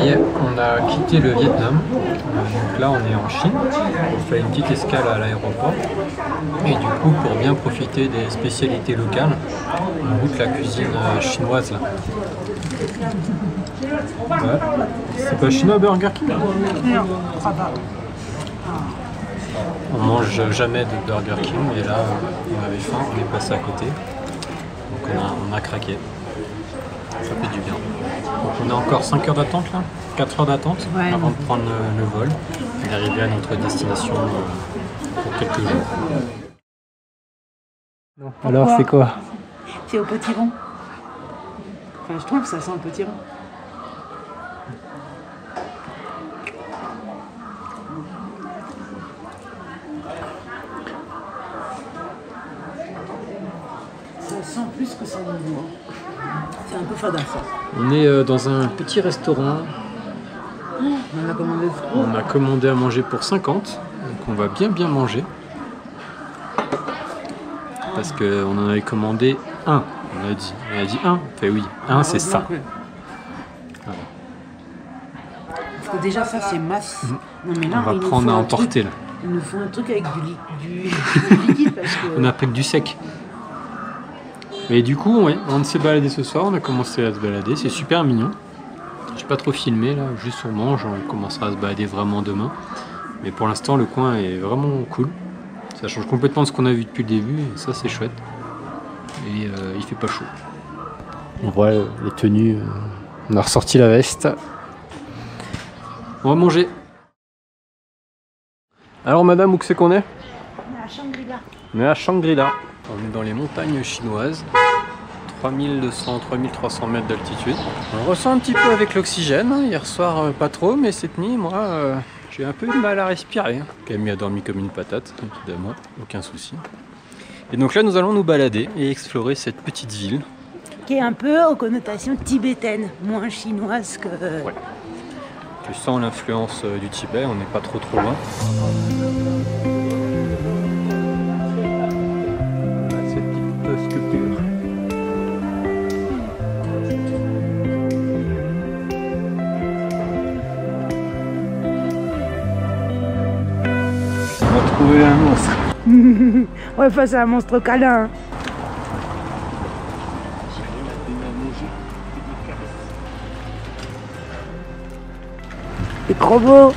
y est, on a quitté le Vietnam. Donc là, on est en Chine. On fait une petite escale à l'aéroport. Et du coup, pour bien profiter des spécialités locales, on goûte la cuisine chinoise là. Ouais. C'est pas chinois Burger King? Non, crois pas. On mange jamais de Burger King et là on avait faim, on est passé à côté. Donc on a craqué. Ça fait du bien. Donc on a encore 5 heures d'attente là, 4 heures d'attente avant de prendre le vol et d'arriver à notre destination pour quelques jours. Alors c'est quoi? C'est au potiron. Enfin je trouve que ça sent le potiron. Ça sent plus que ça ne vaut. C'est un peu fada ça. On est dans un petit restaurant. On a commandé On a commandé à manger pour 50. Donc on va bien manger. Parce qu'on en avait commandé un. On a dit un. Enfin oui, un c'est ça. Ouais. Voilà. Parce que déjà ça c'est masse. Non, mais là, on va prendre à emporter là. Il nous faut un truc avec du liquide parce que... On a pris que du sec. Et du coup, ouais, on s'est baladé ce soir, on a commencé à se balader, c'est super mignon. J'ai pas trop filmé là, juste on mange, on commencera à se balader vraiment demain. Mais pour l'instant, le coin est vraiment cool. Ça change complètement de ce qu'on a vu depuis le début, et ça c'est chouette. Et il fait pas chaud. On voit les tenues, on a ressorti la veste. On va manger. Alors madame, où que c'est qu'on est? On est à Shangri-La. On est à Shangri-La. On est dans les montagnes chinoises. 3200-3300 mètres d'altitude. On ressent un petit peu avec l'oxygène. Hier soir, pas trop, mais cette nuit, moi, j'ai un peu de mal à respirer. Camille a dormi comme une patate, évidemment, aucun souci. Et donc là, nous allons nous balader et explorer cette petite ville. Qui est un peu aux connotations tibétaines, moins chinoises que... Ouais. Tu sens l'influence du Tibet, on n'est pas trop loin. Cette petite sculpture. On va trouver un monstre. Ouais, face à un monstre câlin. Hein. C'est trop beau.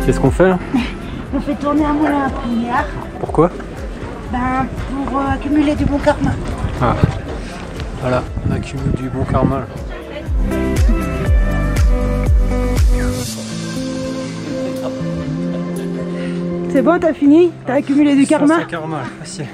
Qu'est-ce qu'on fait là? On fait tourner un moulin à prière. Pourquoi? Ben, pour accumuler du bon karma. Ah, voilà, on accumule du bon karma là. C'est bon, t'as fini? T'as accumulé du karma? C'est karma, facile.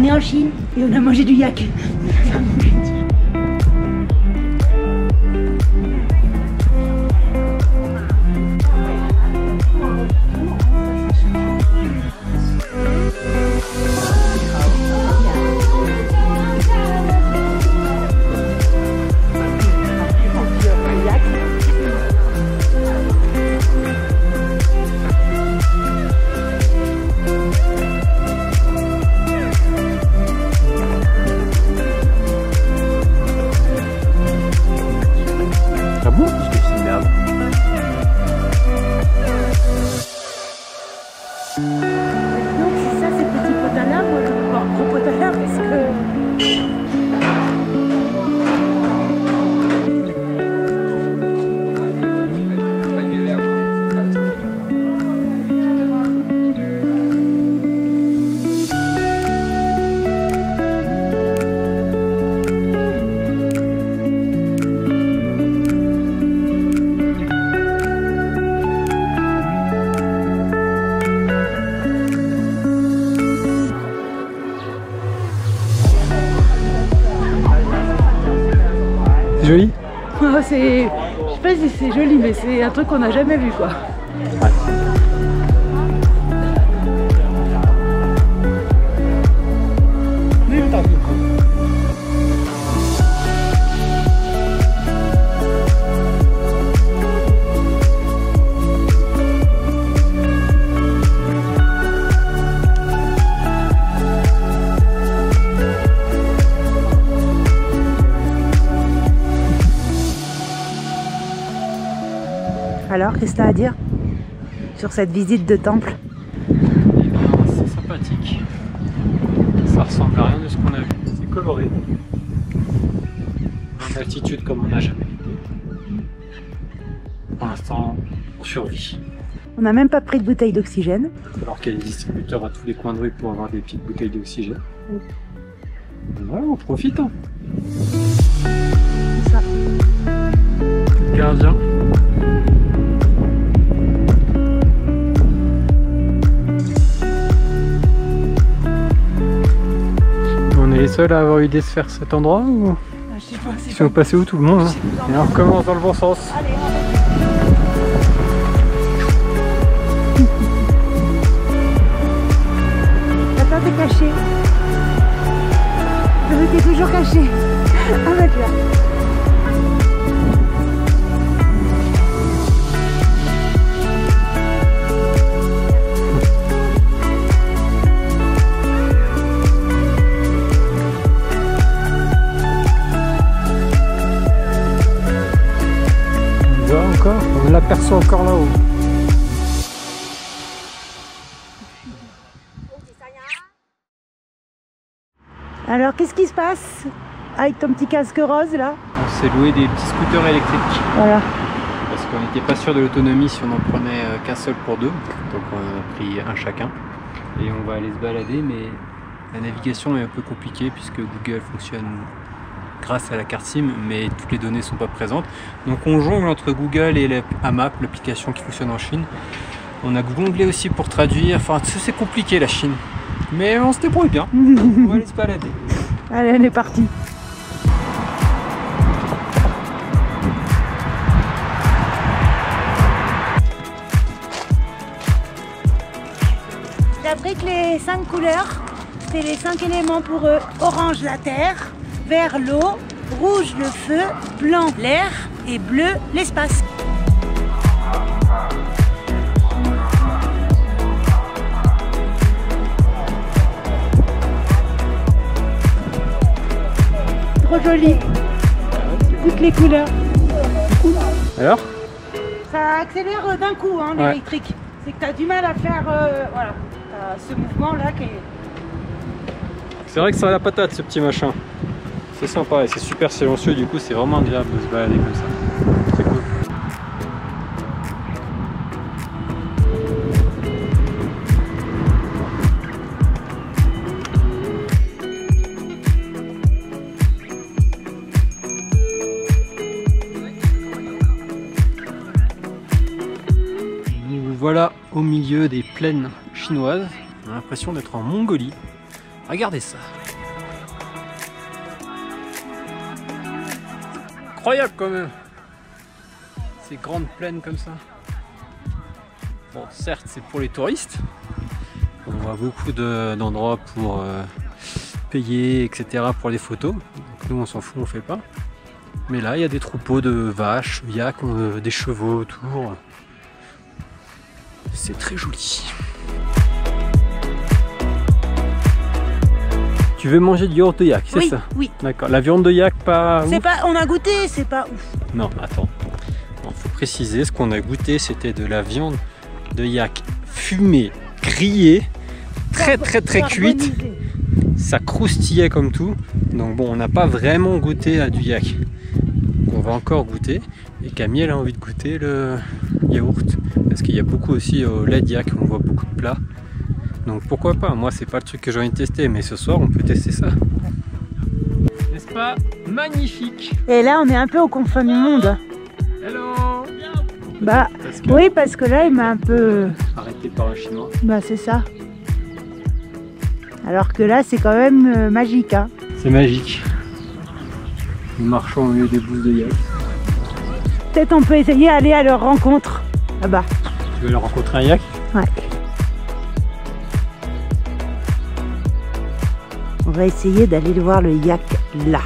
On est en Chine et on a mangé du yak. joli? C'est... Je sais pas si c'est joli, mais c'est un truc qu'on n'a jamais vu, quoi. Ouais. Alors, qu'est-ce que tu as à dire sur cette visite de temple? Eh bien, c'est sympathique. Ça ressemble à rien de ce qu'on a vu. C'est coloré. En altitude comme on n'a jamais été. Pour l'instant, on survit. On n'a même pas pris de bouteille d'oxygène. Alors qu'il y a des distributeurs à tous les coins de rue pour avoir des petites bouteilles d'oxygène. Voilà, on profite. Hein. C'est ça. Gardien. On est les seuls à avoir eu l'idée de faire cet endroit ou Je sais pas, ils sont passés où tout le monde hein. Et on recommence dans le bon sens. Allez, attends, t'es caché. T'es toujours caché. Ah bah tu vois. On l'aperçoit encore là-haut. Alors, qu'est-ce qui se passe avec ton petit casque rose là? On s'est loué des petits scooters électriques. Voilà. Parce qu'on n'était pas sûr de l'autonomie si on en prenait qu'un seul pour deux. Donc on a pris un chacun. Et on va aller se balader, mais la navigation est un peu compliquée puisque Google fonctionne grâce à la carte SIM, mais toutes les données ne sont pas présentes. Donc on jongle entre Google et l'AMAP, l'application qui fonctionne en Chine. On a jonglé aussi pour traduire, enfin c'est compliqué la Chine. Mais on se débrouille bien, on va aller se balader. Allez, on est parti. J'ai appris que les 5 couleurs, c'est les 5 éléments pour eux. Orange la terre, vert l'eau, rouge le feu, blanc l'air et bleu l'espace. Trop joli. Toutes les couleurs. Alors? Ça accélère d'un coup hein, l'électrique. C'est que tu as du mal à faire voilà, ce mouvement là qui est... C'est vrai que ça a la patate ce petit machin. C'est sympa et c'est super silencieux, du coup c'est vraiment agréable de se balader comme ça. C'est cool. Nous voilà au milieu des plaines chinoises. On a l'impression d'être en Mongolie. Regardez ça. Incroyable quand même. Ces grandes plaines comme ça. Bon, certes, c'est pour les touristes. On voit beaucoup d'endroits pour payer, etc. pour les photos. Donc nous, on s'en fout, on fait pas. Mais là, il y a des troupeaux de vaches, yaks, des chevaux autour. C'est très joli. Tu veux manger du yaourt de yak, c'est ça? Oui. D'accord. La viande de yak, pas ouf? C'est pas, on a goûté, c'est pas ouf. Non, attends. Il faut préciser, ce qu'on a goûté, c'était de la viande de yak fumée, grillée, très cuite. Ça croustillait comme tout. Donc bon, on n'a pas vraiment goûté à du yak. Donc on va encore goûter. Et Camille, elle a envie de goûter le yaourt. Parce qu'il y a beaucoup aussi au lait de yak, on voit beaucoup de plats. Donc pourquoi pas, moi c'est pas le truc que j'ai envie de tester, mais ce soir on peut tester ça. N'est-ce pas magnifique? Et là on est un peu aux confins du monde. Hello. Bah oui, parce que là il m'a un peu... arrêté par un chinois. Bah c'est ça. Alors que là c'est quand même magique hein. C'est magique. Nous marchons au milieu des bouses de yak. Peut-être on peut essayer d'aller à leur rencontre, là-bas. Tu veux leur rencontrer un yak? Ouais. On va essayer d'aller voir le yak là.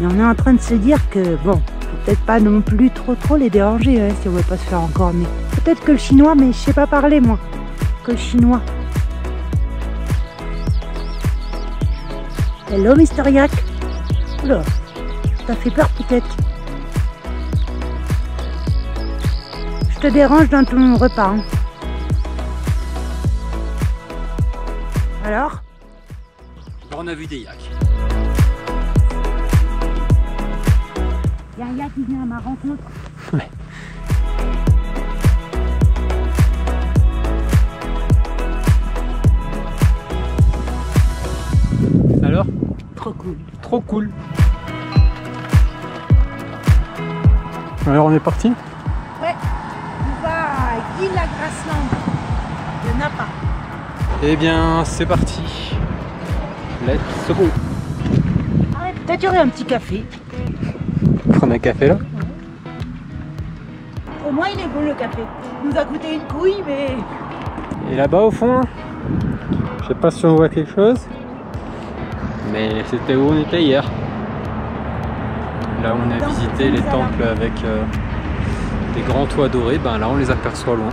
Mais on est en train de se dire que, bon, faut peut-être pas non plus trop les déranger hein, si on veut pas se faire encore mais peut-être que le chinois, mais je sais pas parler moi. Que le chinois. Hello Mister Yak. Oula, ça fait peur peut-être. Je te dérange dans ton repas. Hein. Alors? On a vu des yaks. Il y a un yak qui vient à ma rencontre. Ouais. Alors? Trop cool. Trop cool. Alors on est parti? Ouais, on va à Île-à-Grassland, de Napa. Eh bien c'est parti. Let's go. Ah ouais, peut-être y aurait un petit café. Prendre un café là? Au moins il est bon le café. Il nous a coûté une couille mais... Et là-bas au fond, je sais pas si on voit quelque chose, mais c'était où on était hier. Là on a visité les temples avec des grands toits dorés, ben là on les aperçoit loin.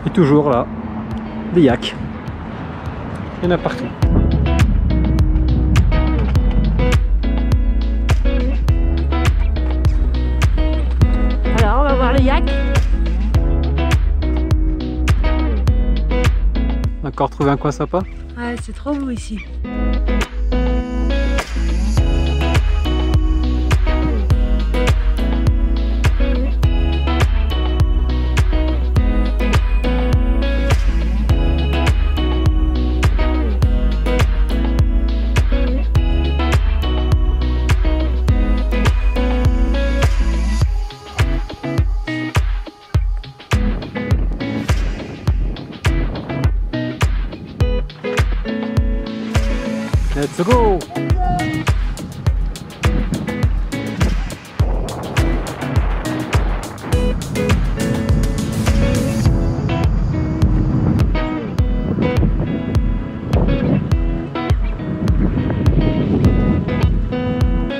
Et toujours là, des yaks. Il y en a partout. Alors on va voir le yak. Encore trouvé un coin sympa? Ouais, c'est trop beau ici. Let's go!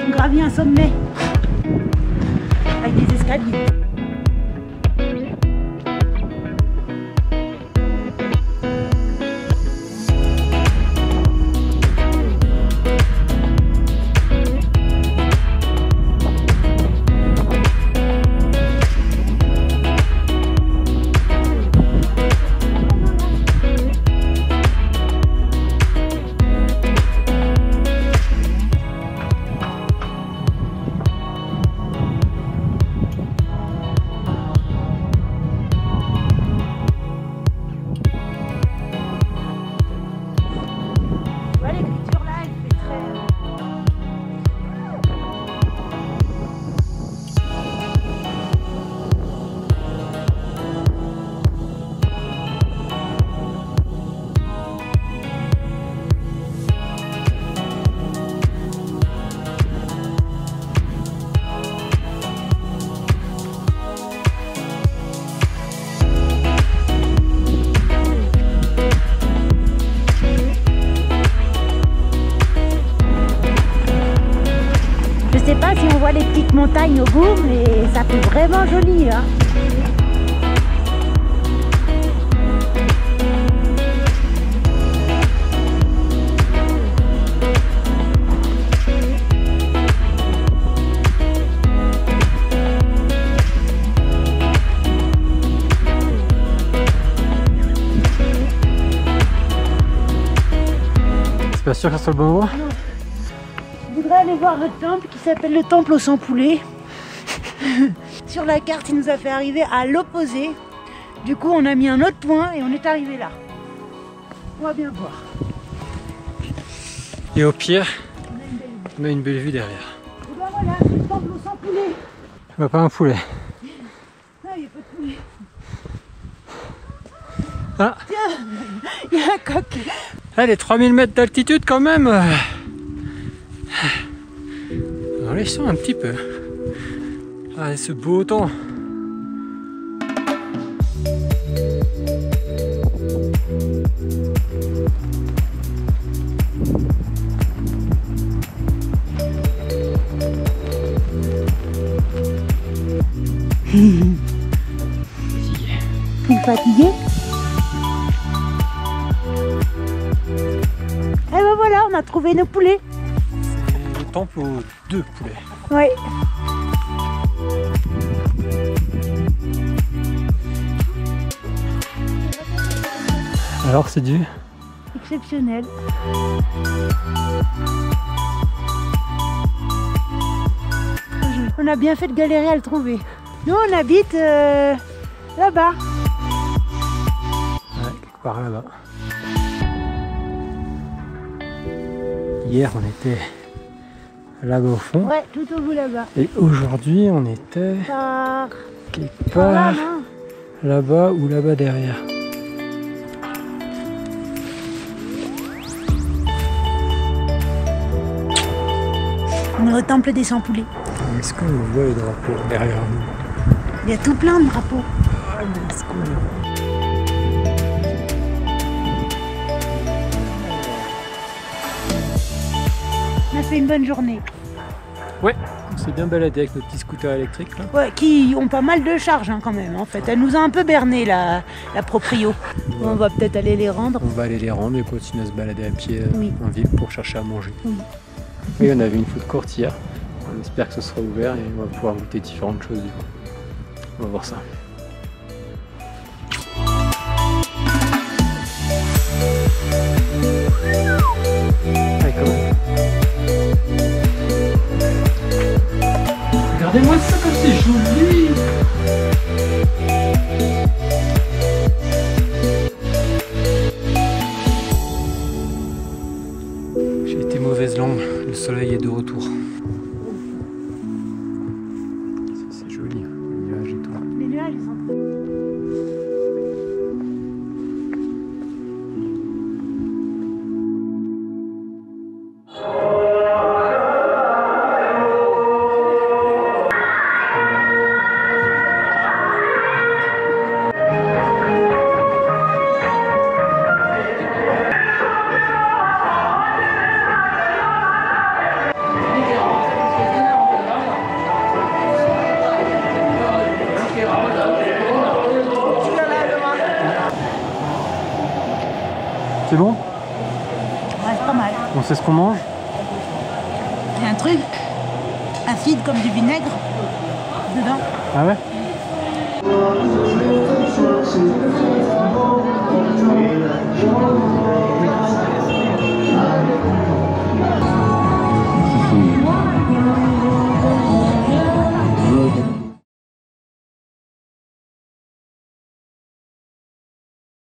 On gravit un sommet avec des escaliers. Je sais pas si on voit les petites montagnes au bout, mais ça fait vraiment joli hein. C'est pas sûr que ça soit le bon endroit? Non. Je voudrais aller voir le temple qui s'appelle le temple au sang poulet. Sur la carte, il nous a fait arriver à l'opposé. Du coup, on a mis un autre point et on est arrivé là. On va bien voir. Et au pire, on a une belle vue derrière. Et ben voilà, c'est le temple au sang poulet. Je vois pas un poulet. Ah, il n'y a pas de poulet. Ah, Tiens, il y a un coq. les 3000 mètres d'altitude quand même. Dans les sons un petit peu. Ah, ce beau temps. Fatigué. Et ben voilà, on a trouvé nos poulets. C'est le temple aux 2 poulets. Ouais. Alors c'est du Exceptionnel. On a bien fait de galérer à le trouver. Nous on habite là-bas. Ouais, quelque part là-bas. Hier on était là-bas au fond. Ouais, tout au bout là-bas. Et aujourd'hui on était quelque part là-bas ou là-bas derrière. On est au temple des 100 poulets. Est-ce qu'on voit les drapeaux derrière nous? Il y a tout plein de drapeaux. Ah, mais est-ce qu'on... On a fait une bonne journée. Ouais, on s'est bien baladé avec nos petits scooters électriques là. Ouais, qui ont pas mal de charge hein, quand même en fait. Elle nous a un peu berné la proprio. On va peut-être aller les rendre. On va aller les rendre et continuer à se balader à pied Oui. en ville pour chercher à manger. Oui. Oui, on avait une food court hier. On espère que ce sera ouvert et on va pouvoir goûter différentes choses du coup. On va voir ça. Regardez-moi ça comme c'est joli! J'ai été mauvaise langue, le soleil est de retour. C'est joli, les nuages et tout. Les nuages ils sont C'est bon? ouais, c'est pas mal. On sait ce qu'on mange? Il y a un truc acide comme du vinaigre dedans. Ah ouais?